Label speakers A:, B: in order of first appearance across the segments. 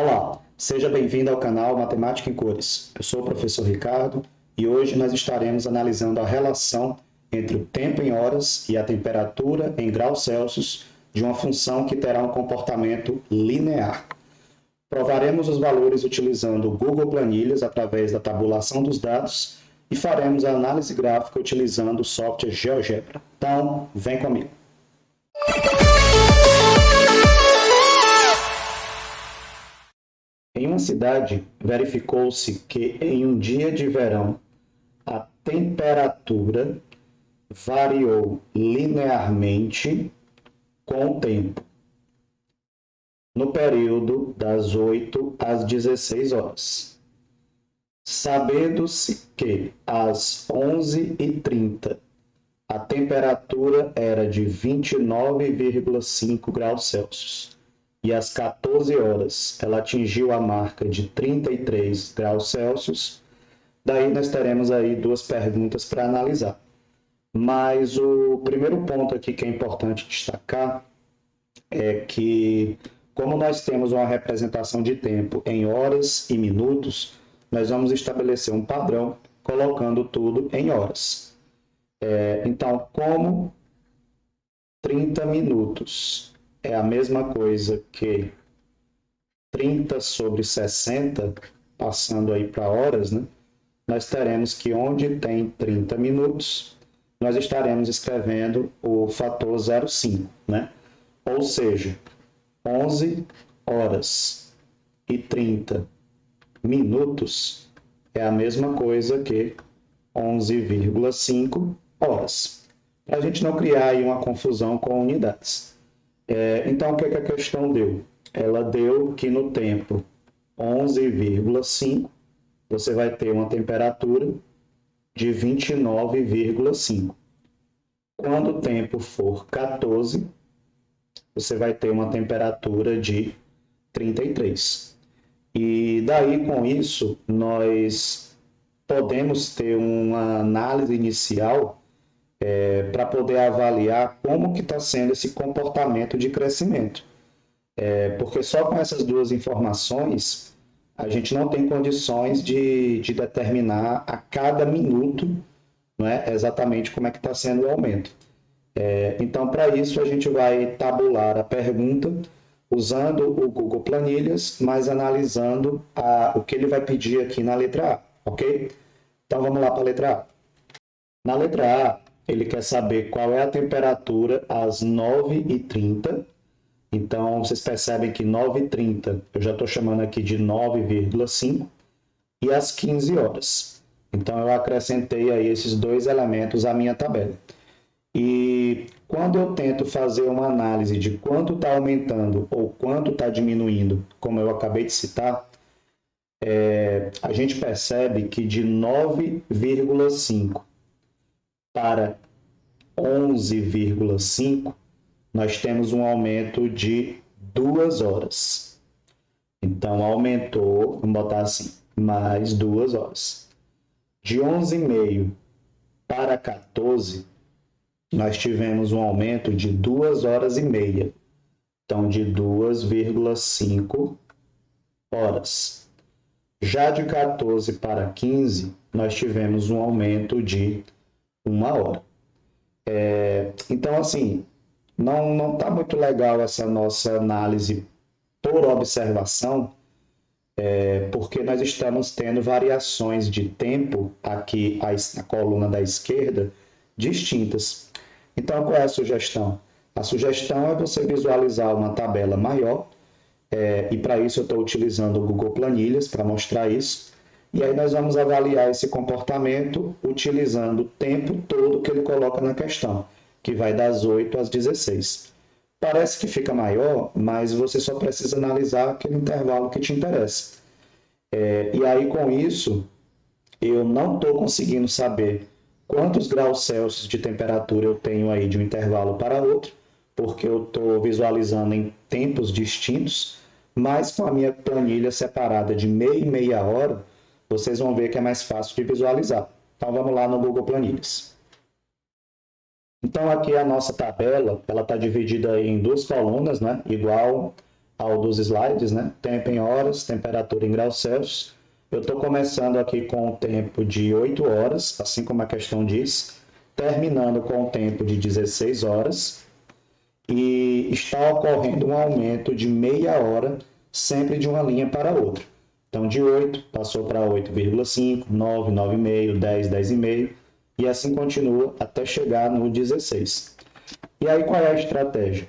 A: Olá, seja bem-vindo ao canal Matemática em Cores. Eu sou o professor Ricardo e hoje nós estaremos analisando a relação entre o tempo em horas e a temperatura em graus Celsius de uma função que terá um comportamento linear. Provaremos os valores utilizando o Google Planilhas através da tabulação dos dados e faremos a análise gráfica utilizando o software GeoGebra. Então, vem comigo. Em uma cidade, verificou-se que em um dia de verão, a temperatura variou linearmente com o tempo, no período das 8 às 16 horas. Sabendo-se que às 11h30 a temperatura era de 29,5 graus Celsius e às 14 horas ela atingiu a marca de 33 graus Celsius, daí nós teremos aí duas perguntas para analisar. Mas o primeiro ponto aqui que é importante destacar é que, como nós temos uma representação de tempo em horas e minutos, nós vamos estabelecer um padrão colocando tudo em horas. Então, como 30 minutos é a mesma coisa que 30 sobre 60, passando aí para horas, né? Nós teremos que onde tem 30 minutos, nós estaremos escrevendo o fator 0,5, né? Ou seja, 11 horas e 30 minutos é a mesma coisa que 11,5 horas. Para a gente não criar aí uma confusão com unidades. Então, o que a questão deu? Ela deu que no tempo 11,5 você vai ter uma temperatura de 29,5. Quando o tempo for 14, você vai ter uma temperatura de 33. E daí, com isso, nós podemos ter uma análise inicial para poder avaliar como que está sendo esse comportamento de crescimento. Porque só com essas duas informações, a gente não tem condições de determinar a cada minuto, não é, exatamente como é que está sendo o aumento. Então, para isso, a gente vai tabular a pergunta usando o Google Planilhas, mas analisando o que ele vai pedir aqui na letra A, ok? Então, vamos lá para a letra A. Na letra A, ele quer saber qual é a temperatura às 9h30. Então, vocês percebem que 9h30 eu já estou chamando aqui de 9,5 e às 15 horas. Então, eu acrescentei aí esses dois elementos à minha tabela. E quando eu tento fazer uma análise de quanto está aumentando ou quanto está diminuindo, como eu acabei de citar, a gente percebe que de 9,5 para 11,5, nós temos um aumento de 2 horas. Então, aumentou, vamos botar assim, mais 2 horas. De 11h30 para 14, nós tivemos um aumento de 2 horas e meia. Então, de 2,5 horas. Já de 14 para 15, nós tivemos um aumento de 1 hora. Então, assim, não está muito legal essa nossa análise por observação, porque nós estamos tendo variações de tempo aqui na coluna da esquerda distintas. Então, qual é a sugestão? A sugestão é você visualizar uma tabela maior, e para isso eu estou utilizando o Google Planilhas para mostrar isso. E aí nós vamos avaliar esse comportamento utilizando o tempo todo que ele coloca na questão, que vai das 8 às 16. Parece que fica maior, mas você só precisa analisar aquele intervalo que te interessa. E aí, com isso, eu não estou conseguindo saber quantos graus Celsius de temperatura eu tenho aí de um intervalo para outro, porque eu estou visualizando em tempos distintos, mas com a minha planilha separada de meia e meia hora, vocês vão ver que é mais fácil de visualizar. Então, vamos lá no Google Planilhas. Então, aqui a nossa tabela, ela está dividida em duas colunas, né? Igual ao dos slides, né? Tempo em horas, temperatura em graus Celsius. Eu estou começando aqui com o tempo de 8 horas, assim como a questão diz, terminando com o tempo de 16 horas, e está ocorrendo um aumento de meia hora, sempre de uma linha para outra. Então, de 8 passou para 8,5, 9, 9,5, 10, 10,5, e assim continua até chegar no 16. E aí, qual é a estratégia?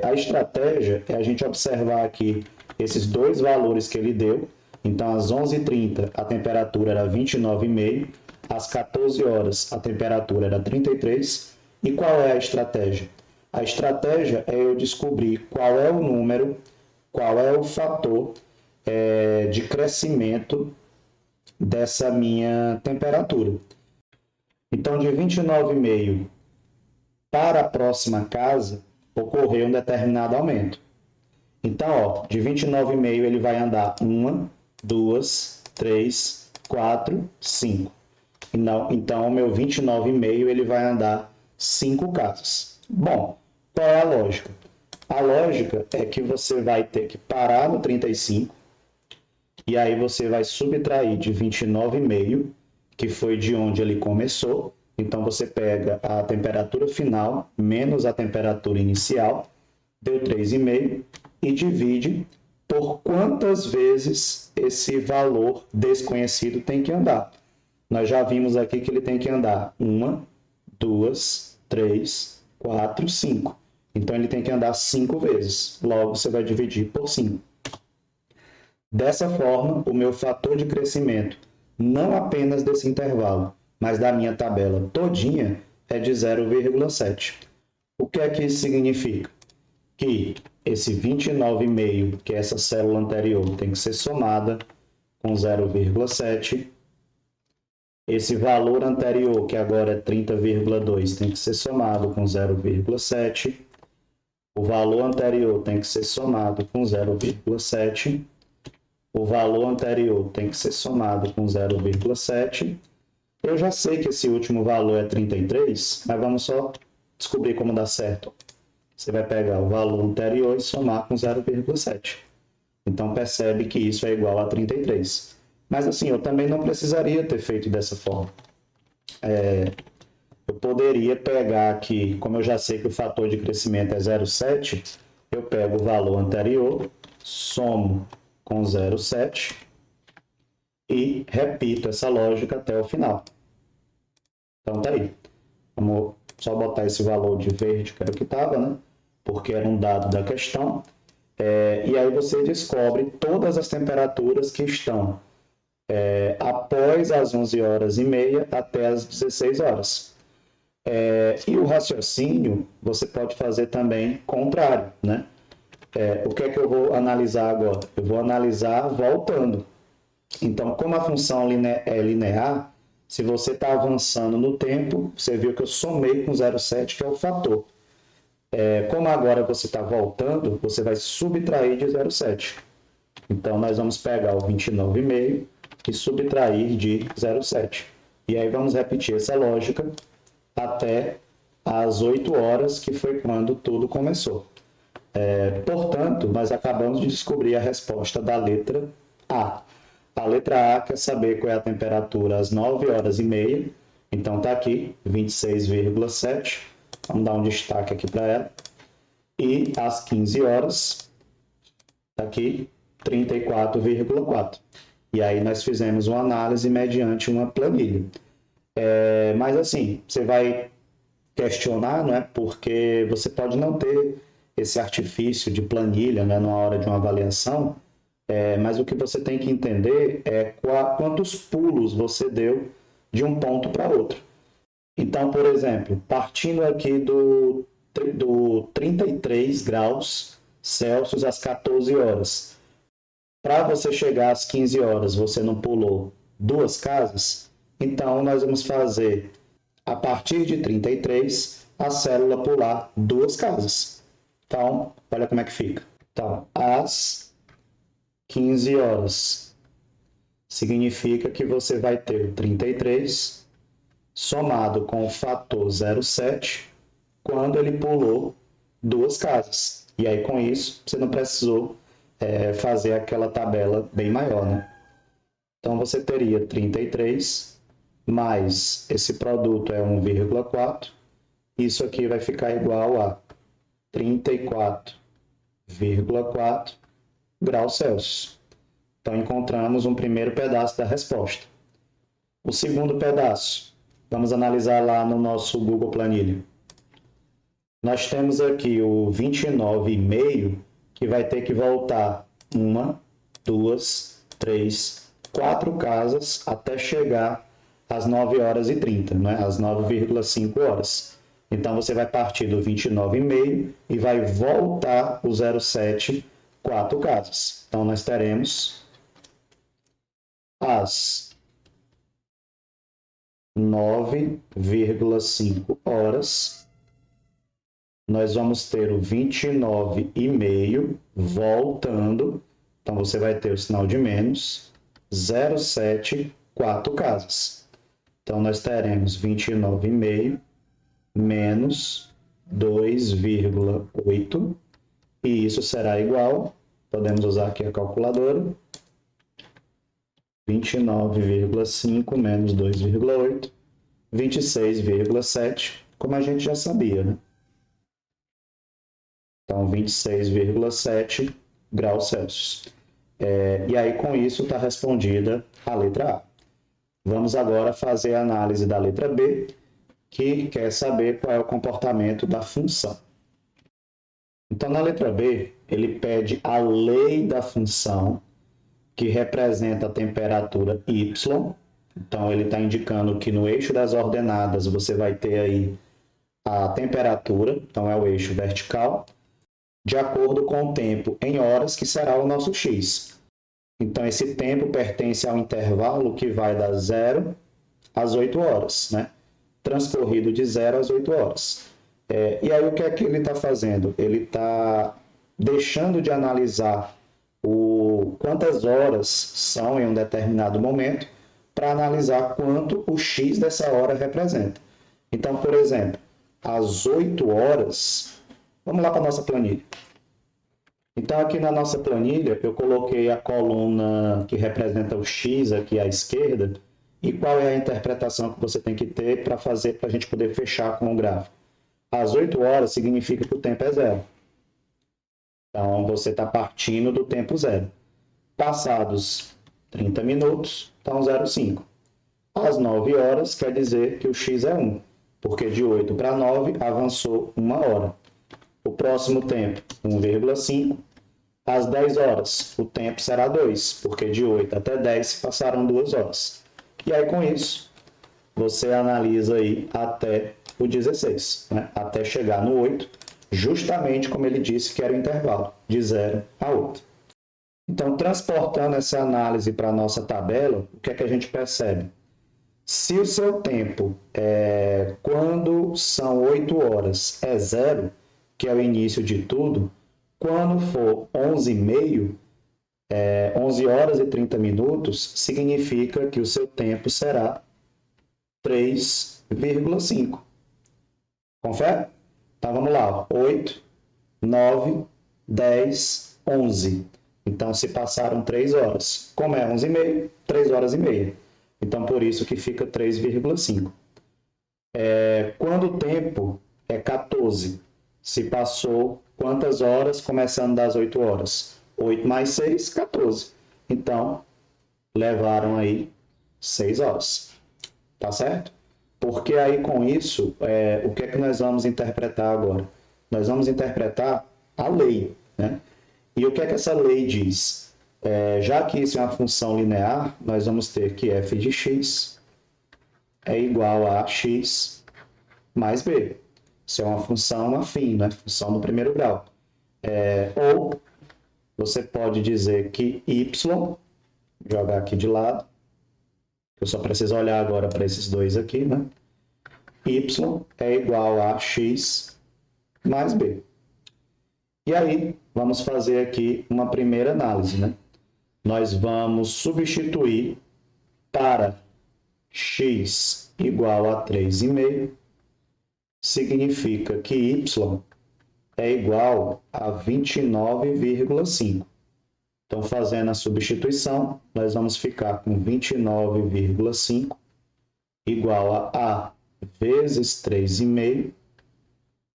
A: A estratégia é a gente observar aqui esses dois valores que ele deu. Então, às 11h30, a temperatura era 29,5, às 14 horas, a temperatura era 33. E qual é a estratégia? A estratégia é eu descobrir qual é o número, qual é o fator de crescimento dessa minha temperatura. Então, de 29,5 para a próxima casa, ocorreu um determinado aumento. Então, ó, de 29,5 ele vai andar 1, 2, 3, 4, 5. Então, o meu 29,5 ele vai andar 5 casas. Bom, qual é a lógica? A lógica é que você vai ter que parar no 35, e aí você vai subtrair de 29,5, que foi de onde ele começou. Então, você pega a temperatura final menos a temperatura inicial, deu 3,5, e divide por quantas vezes esse valor desconhecido tem que andar. Nós já vimos aqui que ele tem que andar 1, 2, 3, 4, 5. Então, ele tem que andar 5 vezes. Logo, você vai dividir por 5. Dessa forma, o meu fator de crescimento, não apenas desse intervalo, mas da minha tabela todinha, é de 0,7. O que é que isso significa? Que esse 29,5, que é essa célula anterior, tem que ser somada com 0,7. Esse valor anterior, que agora é 30,2, tem que ser somado com 0,7. O valor anterior tem que ser somado com 0,7. O valor anterior tem que ser somado com 0,7. Eu já sei que esse último valor é 33, mas vamos só descobrir como dá certo. Você vai pegar o valor anterior e somar com 0,7. Então, percebe que isso é igual a 33. Mas, assim, eu também não precisaria ter feito dessa forma. Eu poderia pegar aqui, como eu já sei que o fator de crescimento é 0,7, eu pego o valor anterior, somo com 0,7 e repito essa lógica até o final. Então, tá aí. Vamos só botar esse valor de verde, que era o que estava, né? Porque era um dado da questão. E aí você descobre todas as temperaturas que estão após as 11h30 até as 16 horas. E o raciocínio você pode fazer também contrário, né? O que é que eu vou analisar agora? Eu vou analisar voltando. Então, como a função é linear, se você está avançando no tempo, você viu que eu somei com 0,7, que é o fator. Como agora você está voltando, você vai subtrair de 0,7. Então, nós vamos pegar o 29,5 e subtrair de 0,7. E aí vamos repetir essa lógica até as 8 horas, que foi quando tudo começou. Portanto, nós acabamos de descobrir a resposta da letra A. A letra A quer saber qual é a temperatura às 9h30. Então, está aqui, 26,7. Vamos dar um destaque aqui para ela. E às 15 horas, está aqui, 34,4. E aí nós fizemos uma análise mediante uma planilha. Mas assim, você vai questionar, não é? Porque você pode não ter esse artifício de planilha, né, na hora de uma avaliação, mas o que você tem que entender é quantos pulos você deu de um ponto para outro. Então, por exemplo, partindo aqui do 33 graus Celsius às 14 horas, para você chegar às 15 horas, você não pulou 2 casas, então nós vamos fazer, a partir de 33, a célula pular 2 casas. Então, olha como é que fica. Então, às 15 horas significa que você vai ter o 33 somado com o fator 0,7 quando ele pulou 2 casas. E aí, com isso, você não precisou fazer aquela tabela bem maior, né? Então, você teria 33 mais esse produto é 1,4. Isso aqui vai ficar igual a 34,4 graus Celsius. Então, encontramos um primeiro pedaço da resposta. O segundo pedaço, vamos analisar lá no nosso Google Planilha. Nós temos aqui o 29,5, que vai ter que voltar 1, 2, 3, 4 casas até chegar às 9h30, né? Às 9,5 horas. Então, você vai partir do 29,5 e vai voltar o 0,7, 4 casas. Então, nós teremos as 9,5 horas. Nós vamos ter o 29,5 voltando. Então, você vai ter o sinal de menos, 0,7, 4 casas. Então, nós teremos 29,5 menos 2,8. E isso será igual, podemos usar aqui a calculadora, 29,5 menos 2,8, 26,7, como a gente já sabia, né? Então, 26,7 graus Celsius. E aí, com isso, está respondida a letra A. Vamos agora fazer a análise da letra B, que quer saber qual é o comportamento da função. Então, na letra B, ele pede a lei da função, que representa a temperatura y. Então, ele está indicando que no eixo das ordenadas você vai ter aí a temperatura, então é o eixo vertical, de acordo com o tempo em horas, que será o nosso x. Então, esse tempo pertence ao intervalo que vai das 0 às 8 horas, né? Transcorrido de 0 às 8 horas. E aí, o que é que ele está fazendo? Ele está deixando de analisar quantas horas são em um determinado momento para analisar quanto o x dessa hora representa. Então, por exemplo, às 8 horas, vamos lá para a nossa planilha. Então, aqui na nossa planilha, eu coloquei a coluna que representa o x aqui à esquerda. E qual é a interpretação que você tem que ter para fazer, para a gente poder fechar com o gráfico? Às 8 horas significa que o tempo é zero. Então, você está partindo do tempo zero. Passados 30 minutos, então 0,5. Às 9 horas, quer dizer que o x é 1, porque de 8 para 9 avançou 1 hora. O próximo tempo, 1,5. Às 10 horas, o tempo será 2, porque de 8 até 10 passaram 2 horas. E aí, com isso, você analisa aí até o 16, né? Até chegar no 8, justamente como ele disse que era o intervalo, de 0 a 8. Então, transportando essa análise para a nossa tabela, o que é que a gente percebe? Se o seu tempo, quando são 8 horas, é 0, que é o início de tudo, quando for 11h30, 11 horas e 30 minutos, significa que o seu tempo será 3,5. Confere? Então, vamos lá. 8, 9, 10, 11. Então, se passaram 3 horas. Como é 11h30, 3 horas e meia. Então, por isso que fica 3,5. Quando o tempo é 14, se passou quantas horas, começando das 8 horas? 8 mais 6, 14. Então, levaram aí 6 horas. Tá certo? Porque aí, com isso, o que é que nós vamos interpretar agora? Nós vamos interpretar a lei, né? E o que é que essa lei diz? Já que isso é uma função linear, nós vamos ter que f de x é igual a x mais b. Isso é uma função afim, né? Função do primeiro grau. Ou você pode dizer que y, jogar aqui de lado, eu só preciso olhar agora para esses dois aqui, né? Y é igual a x mais b. E aí, vamos fazer aqui uma primeira análise, né? Nós vamos substituir para x igual a 3,5, significa que y é igual a 29,5. Então, fazendo a substituição, nós vamos ficar com 29,5 igual a A vezes 3,5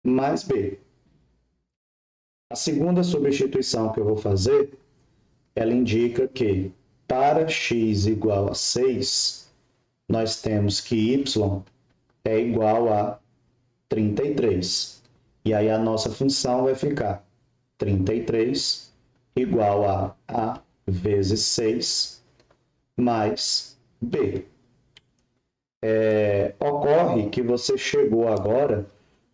A: mais B. A segunda substituição que eu vou fazer, ela indica que para x igual a 6, nós temos que y é igual a 33. E aí a nossa função vai ficar 33 igual a A vezes 6 mais B. Ocorre que você chegou agora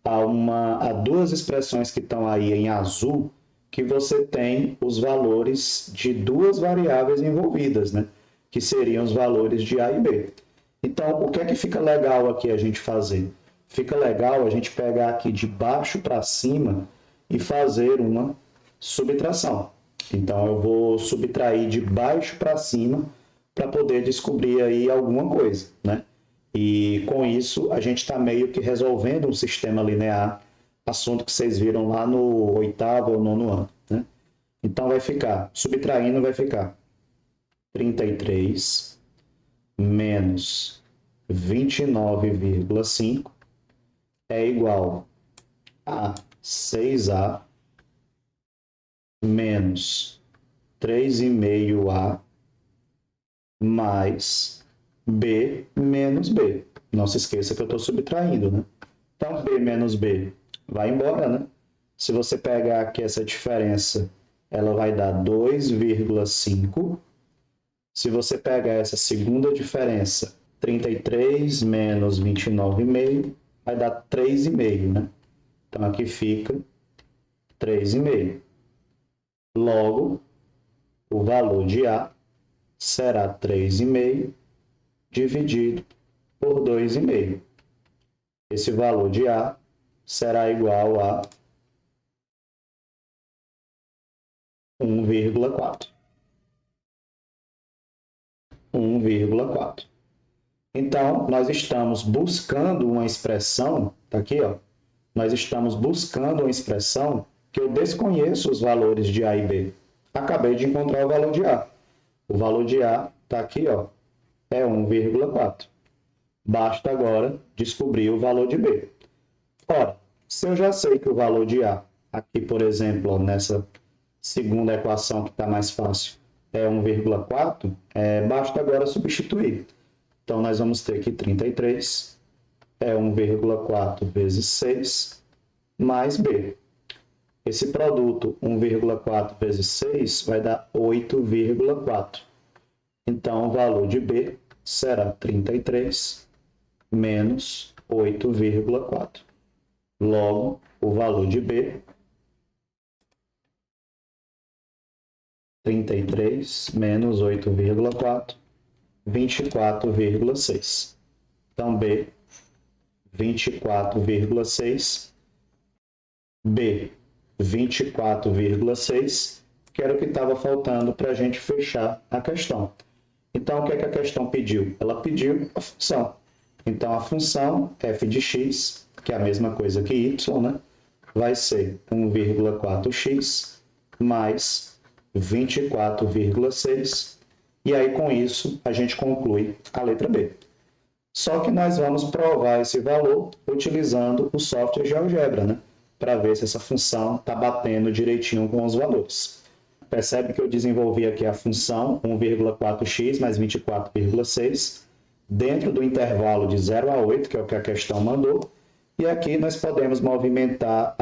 A: a duas expressões que estão aí em azul, que você tem os valores de duas variáveis envolvidas, né? Que seriam os valores de A e B. Então, o que é que fica legal aqui a gente fazer? Fica legal a gente pegar aqui de baixo para cima e fazer uma subtração. Então, eu vou subtrair de baixo para cima para poder descobrir aí alguma coisa, né? E com isso, a gente está meio que resolvendo um sistema linear, assunto que vocês viram lá no 8º ou 9º ano, né? Então, vai ficar, subtraindo, vai ficar 33 menos 29,5 é igual a 6A menos 3,5A mais B menos B. Não se esqueça que eu estou subtraindo, né? Então, B menos B vai embora, né? Se você pegar aqui essa diferença, ela vai dar 2,5. Se você pegar essa segunda diferença, 33 menos 29,5, vai dar 3,5, né? Então, aqui fica 3,5. Logo, o valor de A será 3,5 dividido por 2,5. Esse valor de A será igual a 1,4. 1,4. Então, nós estamos buscando uma expressão, está aqui, ó, nós estamos buscando uma expressão que eu desconheço os valores de A e B. Acabei de encontrar o valor de A. O valor de A está aqui, ó, é 1,4. Basta agora descobrir o valor de B. Ora, se eu já sei que o valor de A, aqui, por exemplo, ó, nessa segunda equação que está mais fácil, é 1,4, basta agora substituir. Então, nós vamos ter que 33 é 1,4 vezes 6 mais B. Esse produto, 1,4 vezes 6, vai dar 8,4. Então, o valor de B será 33 menos 8,4. Logo, o valor de B, 33 menos 8,4, 24,6. Então, B, 24,6. B, 24,6, que era o que estava faltando para a gente fechar a questão. Então, o que é que a questão pediu? Ela pediu a função. Então, a função f de x, que é a mesma coisa que y, né? Vai ser 1,4x mais 24,6. E aí, com isso, a gente conclui a letra B. Só que nós vamos provar esse valor utilizando o software GeoGebra, né? Para ver se essa função está batendo direitinho com os valores. Percebe que eu desenvolvi aqui a função 1,4x mais 24,6 dentro do intervalo de 0 a 8, que é o que a questão mandou. E aqui nós podemos movimentar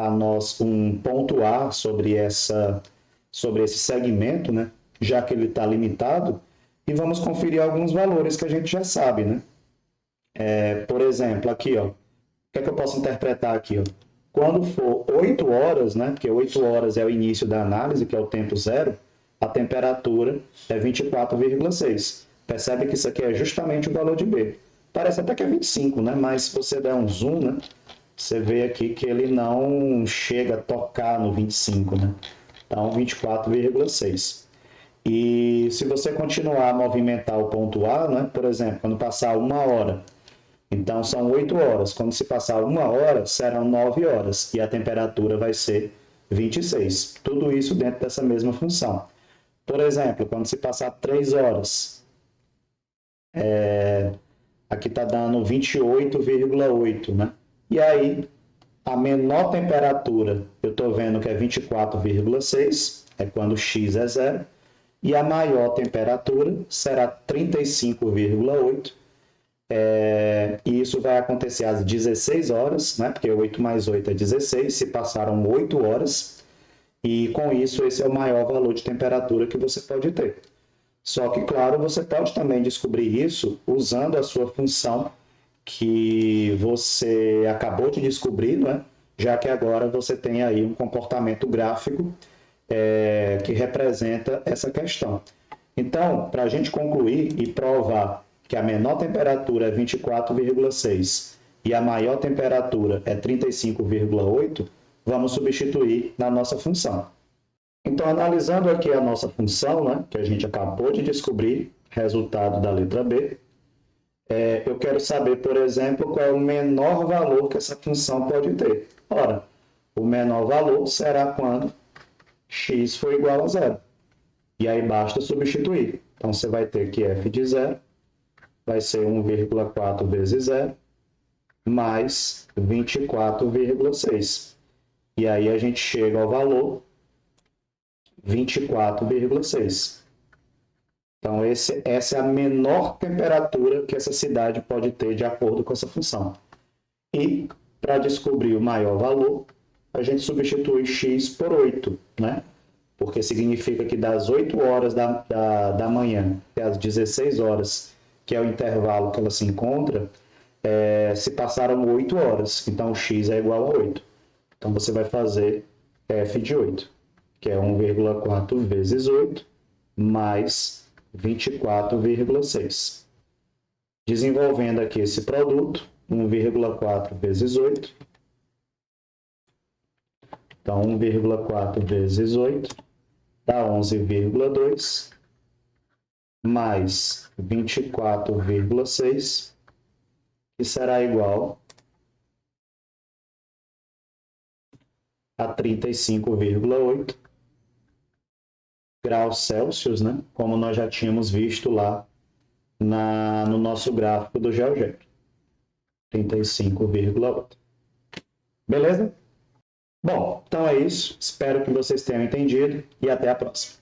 A: um ponto A sobre esse segmento, né? Já que ele está limitado, e vamos conferir alguns valores que a gente já sabe, né? Por exemplo, aqui, ó, o que é que eu posso interpretar aqui? Ó? Quando for 8 horas, né, porque 8 horas é o início da análise, que é o tempo zero, a temperatura é 24,6. Percebe que isso aqui é justamente o valor de B. Parece até que é 25, né? Mas se você der um zoom, né, você vê aqui que ele não chega a tocar no 25, né? Então, 24,6. E se você continuar a movimentar o ponto A, né, por exemplo, quando passar 1 hora, Então, são 8 horas. Quando se passar 1 hora, serão 9 horas. E a temperatura vai ser 26. Tudo isso dentro dessa mesma função. Por exemplo, quando se passar 3 horas, aqui está dando 28,8, né? E aí, a menor temperatura, eu estou vendo que é 24,6, é quando x é zero. E a maior temperatura será 35,8. E isso vai acontecer às 16 horas, né? Porque 8 mais 8 é 16, se passaram 8 horas. E com isso, esse é o maior valor de temperatura que você pode ter. Só que, claro, você pode também descobrir isso usando a sua função que você acabou de descobrir, né? Já que agora você tem aí um comportamento gráfico que representa essa questão. Então, para a gente concluir e provar que a menor temperatura é 24,6 e a maior temperatura é 35,8, vamos substituir na nossa função. Então, analisando aqui a nossa função, né, que a gente acabou de descobrir, resultado da letra B, eu quero saber, por exemplo, qual é o menor valor que essa função pode ter. Ora, o menor valor será quando x for igual a zero. E aí basta substituir. Então, você vai ter que f de zero vai ser 1,4 vezes zero mais 24,6. E aí a gente chega ao valor 24,6. Então, essa é a menor temperatura que essa cidade pode ter de acordo com essa função. E, para descobrir o maior valor, a gente substitui x por 8, né? Porque significa que das 8 horas da manhã até as 16 horas, que é o intervalo que ela se encontra, se passaram 8 horas. Então, x é igual a 8. Então, você vai fazer f de 8, que é 1,4 vezes 8, mais 24,6. Desenvolvendo aqui esse produto, 1,4 vezes 8. Então, 1,4 vezes 8 dá 11,2, mais 24,6, que será igual a 35,8 graus Celsius, né? Como nós já tínhamos visto lá no nosso gráfico do GeoGebra. 35,8. Beleza? Bom, então é isso. Espero que vocês tenham entendido e até a próxima.